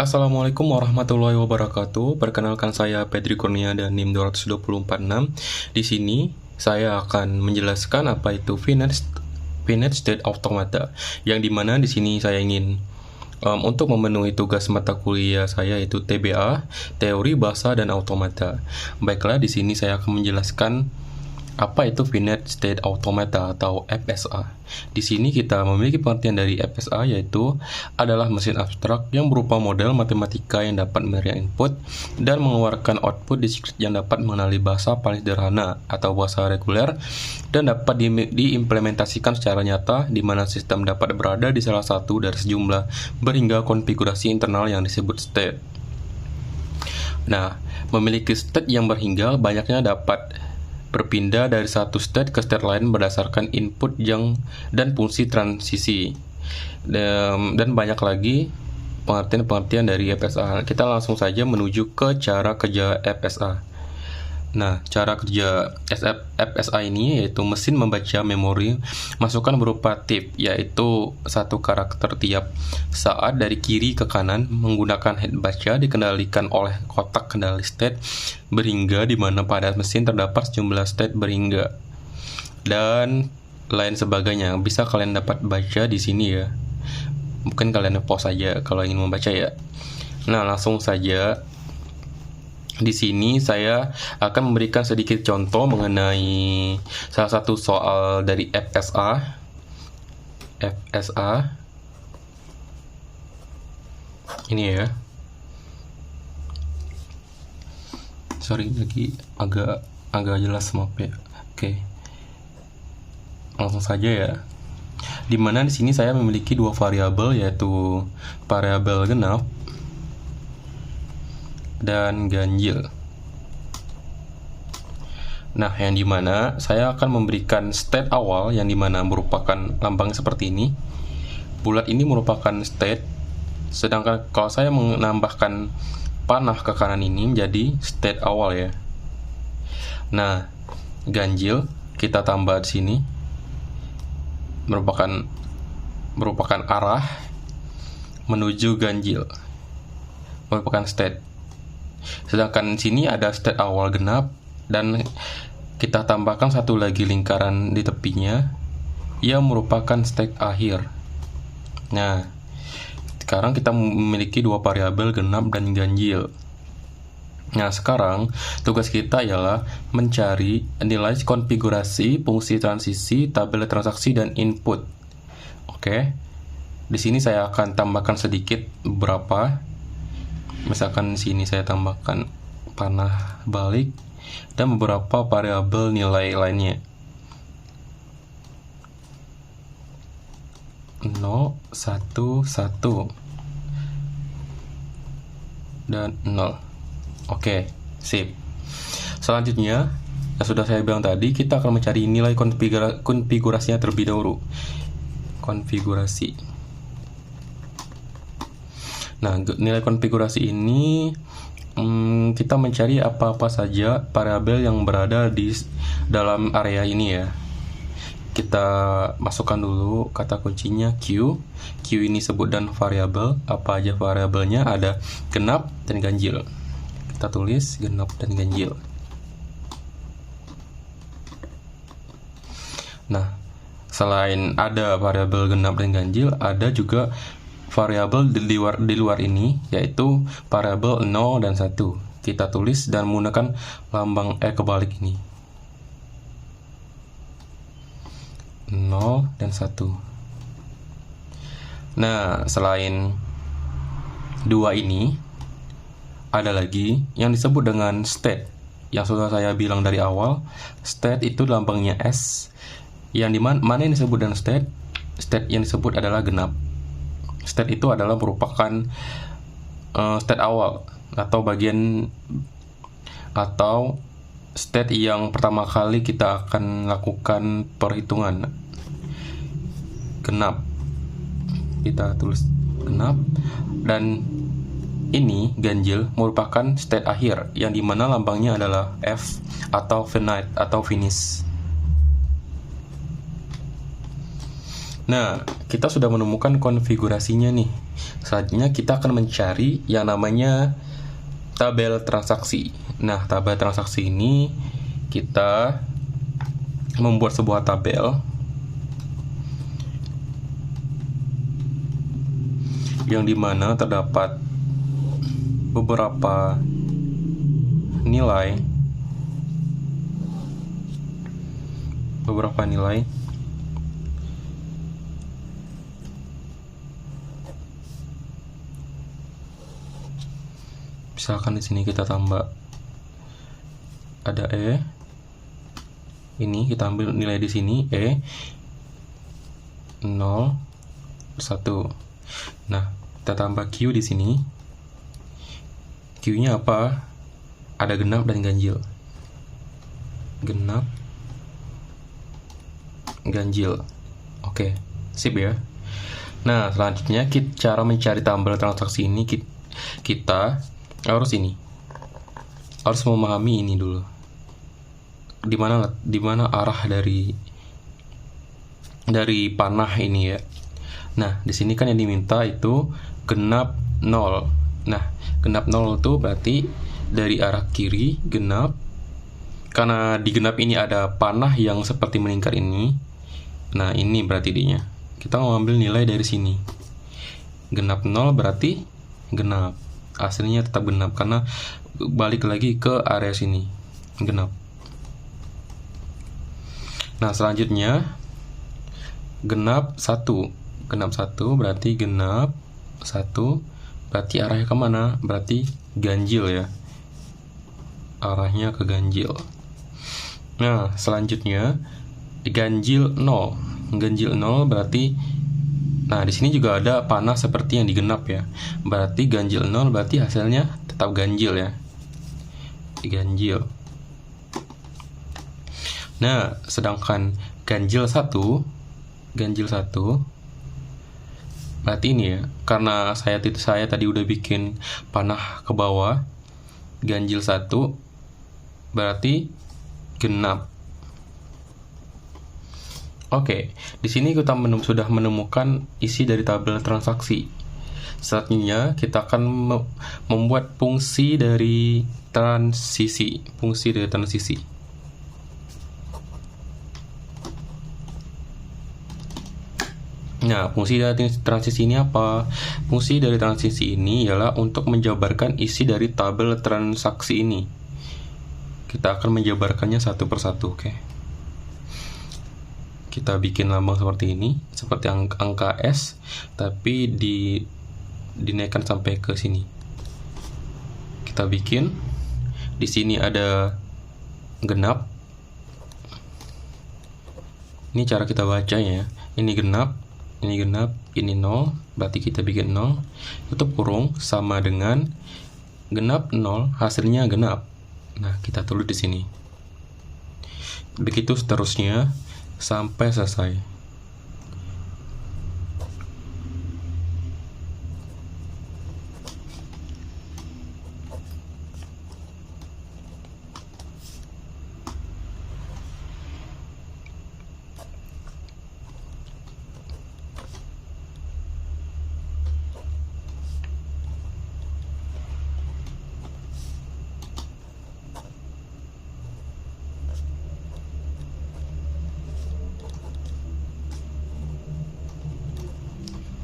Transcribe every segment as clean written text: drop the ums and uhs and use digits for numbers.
Assalamualaikum warahmatullahi wabarakatuh. Perkenalkan saya Pedri Kurnia dan NIM 22446. Di sini saya akan menjelaskan apa itu finite state automata. Yang dimana di sini saya ingin untuk memenuhi tugas mata kuliah saya yaitu TBA, Teori Bahasa dan Automata. Baiklah, di sini saya akan menjelaskan apa itu finite state automata atau FSA. Di sini kita memiliki pengertian dari FSA, yaitu adalah mesin abstrak yang berupa model matematika yang dapat menerima input dan mengeluarkan output diskrit yang dapat mengenali bahasa paling sederhana atau bahasa reguler dan dapat diimplementasikan secara nyata, di mana sistem dapat berada di salah satu dari sejumlah berhingga konfigurasi internal yang disebut state. Nah, memiliki state yang berhingga banyaknya dapat berpindah dari satu state ke state lain berdasarkan input dan fungsi transisi, dan banyak lagi pengertian-pengertian dari FSA. Kita langsung saja menuju ke cara kerja FSA. Nah, cara kerja FSA ini yaitu mesin membaca memori masukan berupa tip, yaitu satu karakter tiap saat dari kiri ke kanan menggunakan head baca dikendalikan oleh kotak kendali state berhingga, di mana pada mesin terdapat sejumlah state berhingga dan lain sebagainya. Bisa kalian dapat baca di sini ya. Mungkin kalian pause saja kalau ingin membaca ya. Nah, langsung saja. Di sini saya akan memberikan sedikit contoh mengenai salah satu soal dari FSA. Ini ya. Sorry, lagi agak jelas, maaf ya. Oke. Langsung saja ya. Dimana di sini saya memiliki dua variabel, yaitu variabel genap dan ganjil. Nah, yang dimana saya akan memberikan state awal yang dimana merupakan lambang seperti ini. Bulat ini merupakan state, sedangkan kalau saya menambahkan panah ke kanan ini menjadi state awal ya. Nah, ganjil kita tambah di sini merupakan arah menuju ganjil, merupakan state. Sedangkan di sini ada state awal genap dan kita tambahkan satu lagi lingkaran di tepinya yang merupakan state akhir. Nah, sekarang kita memiliki dua variabel genap dan ganjil. Nah, sekarang tugas kita ialah mencari nilai konfigurasi fungsi transisi, tabel transaksi dan input. Oke. Di sini saya akan tambahkan sedikit beberapa. Misalkan di sini saya tambahkan panah balik dan beberapa variabel nilai lainnya. 0, 1, 1 dan 0. Oke, sip. Selanjutnya, yang sudah saya bilang tadi, kita akan mencari nilai konfigurasinya terlebih dahulu. Konfigurasi. Nah, nilai konfigurasi ini kita mencari apa-apa saja variabel yang berada di dalam area ini ya. Kita masukkan dulu kata kuncinya Q. Q ini sebut dan variabel. Apa aja variabelnya? Ada genap dan ganjil. Kita tulis genap dan ganjil. Nah, selain ada variabel genap dan ganjil, ada juga variabel di luar ini, yaitu variabel 0 dan 1. Kita tulis dan menggunakan lambang kebalik ini. 0 dan 1. Nah, selain dua ini, ada lagi yang disebut dengan state. Yang sudah saya bilang dari awal, state itu lambangnya S. Yang mana yang disebut dengan state? State yang disebut adalah genap. State itu adalah merupakan state awal atau bagian atau state yang pertama kali kita akan lakukan perhitungan. Genap, kita tulis genap, dan ini ganjil merupakan state akhir yang dimana lambangnya adalah F atau finite atau finish. Nah, kita sudah menemukan konfigurasinya nih. Selanjutnya kita akan mencari yang namanya tabel transaksi. Nah, tabel transaksi ini kita membuat sebuah tabel yang dimana terdapat beberapa nilai misalkan di sini kita tambah ada ini kita ambil nilai di sini 0 1. Nah, kita tambah Q di sini. Q-nya apa? Ada genap dan ganjil. Genap, ganjil. Oke, sip ya. Nah, selanjutnya cara mencari tabel transaksi ini kita harus memahami ini dulu. Di mana arah dari panah ini ya. Nah, di sini kan yang diminta itu genap 0. Nah, genap 0 itu berarti dari arah kiri genap. Karena di genap ini ada panah yang seperti melingkar ini. Nah, ini berarti dinya. Kita mau ambil nilai dari sini. Genap 0 berarti genap. Aslinya tetap genap karena balik lagi ke area sini. Genap. Nah, selanjutnya genap 1. Genap 1 berarti genap 1 berarti arahnya kemana? Berarti ganjil ya. Arahnya ke ganjil. Nah, selanjutnya ganjil 0. Ganjil 0 berarti, nah di sini juga ada panah seperti yang digenap ya. Berarti ganjil 0 berarti hasilnya tetap ganjil ya. Ganjil. Nah, sedangkan ganjil 1 berarti ini ya. Karena saya tadi udah bikin panah ke bawah. Ganjil 1 berarti genap. Oke, di sini kita sudah menemukan isi dari tabel transaksi. Selanjutnya kita akan membuat fungsi dari transisi. Nah, fungsi dari transisi ini apa? Fungsi dari transisi ini ialah untuk menjabarkan isi dari tabel transaksi ini. Kita akan menjabarkannya satu persatu, oke? Kita bikin lambang seperti ini, seperti angka S, tapi dinaikkan sampai ke sini. Kita bikin. Di sini ada genap. Ini cara kita bacanya ya. Ini genap. Ini 0, berarti kita bikin 0, tutup kurung sama dengan genap 0, hasilnya genap. Nah, kita tulis di sini. Begitu seterusnya sampai selesai.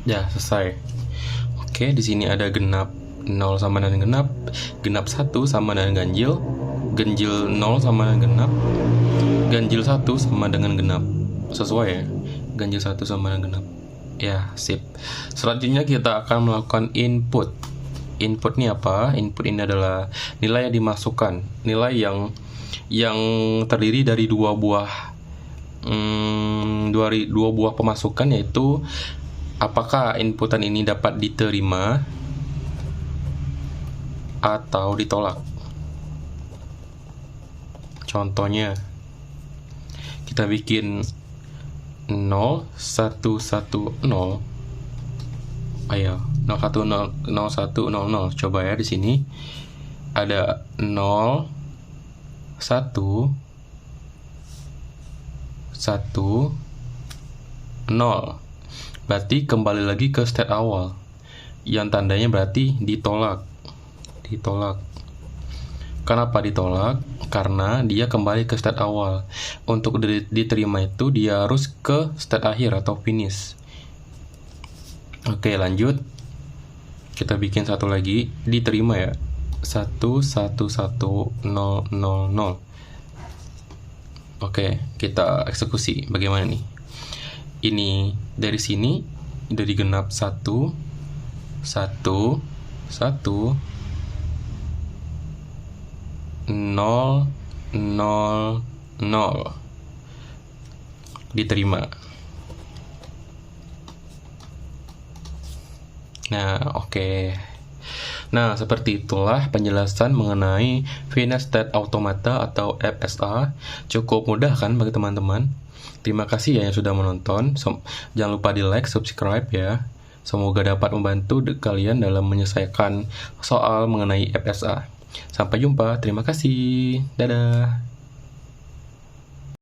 Ya, selesai. Oke, di sini ada genap 0 sama dengan genap, genap 1 sama dengan ganjil, ganjil 0 sama dengan genap, ganjil 1 sama dengan genap. Sesuai ya? Ganjil 1 sama dengan genap. Ya, sip. Selanjutnya kita akan melakukan input. Input ini apa? Input ini adalah nilai yang dimasukkan. Nilai yang terdiri dari dua buah pemasukan, yaitu apakah inputan ini dapat diterima atau ditolak. Contohnya, kita bikin 0, 1, 1, 0. Ayo, 0, 1, 0, 0, 1, 0, 0. Coba ya, di sini ada 0, 1, 1, 0. Berarti kembali lagi ke state awal. yang tandanya berarti ditolak. Kenapa ditolak? Karena dia kembali ke state awal. Untuk diterima itu dia harus ke state akhir atau finish. Oke, lanjut. Kita bikin satu lagi, diterima ya. 1110000. Oke, kita eksekusi. Bagaimana nih? Ini dari sini udah digenap 1 1 1 0 0 0. Diterima. Nah, oke. Nah, seperti itulah penjelasan mengenai Finite State Automata atau FSA. Cukup mudah kan bagi teman-teman? Terima kasih ya yang sudah menonton. Jangan lupa di like, subscribe ya. Semoga dapat membantu kalian dalam menyelesaikan soal mengenai FSA. Sampai jumpa, terima kasih. Dadah.